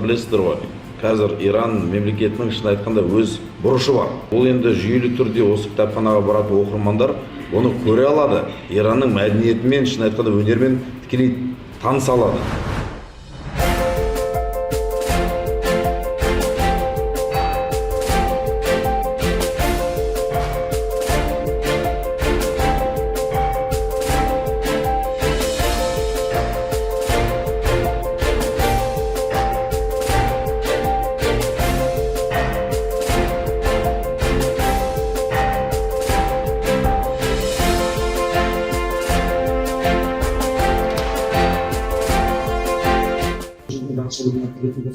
білесіздер ғой, қазір Иран мемлекетінің шын айтқанда өз бұрышы бар. Бұл енді жүйелі түрде осы кітапханаға баратын оқырмандар оны көре алады. Иранның мәдениетімен, шын айтқанда өнермен тікелей таныса алады.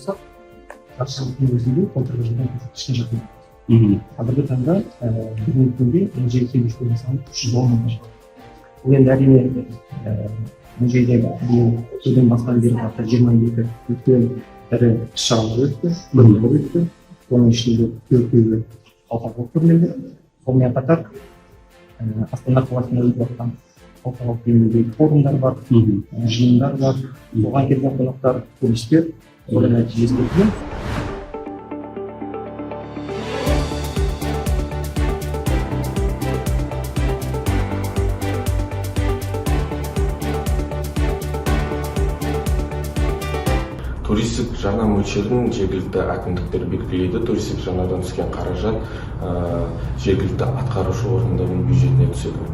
болсақ, жаршылықтың өзінде былтырғы жылдан көрсеткішіне жақын. Қазіргі таңда бүгінгі күнде музей келушілердің саны 310 мыңға жетті. Бұл енді әрине музейде биыл жылдан бастан бері қарата 22 үлкен ірі іс-шаралар өтті, көрмелер өтті. Оның ішінде төртеуі халықаралық көрмелер. Сонымен қатар Астана қаласында өтіп жатқан халықаралық деңгейдегі форумдар бар, жиындар бар. Оған келген қонақтар, туристер олар нәтижесінде келеміз. Туристік жарна мөлшерін жергілікті әкімдіктер белгілейді. Туристік жарнадан түскен қаражат жергілікті атқарушы органдардың бюджетіне түседі.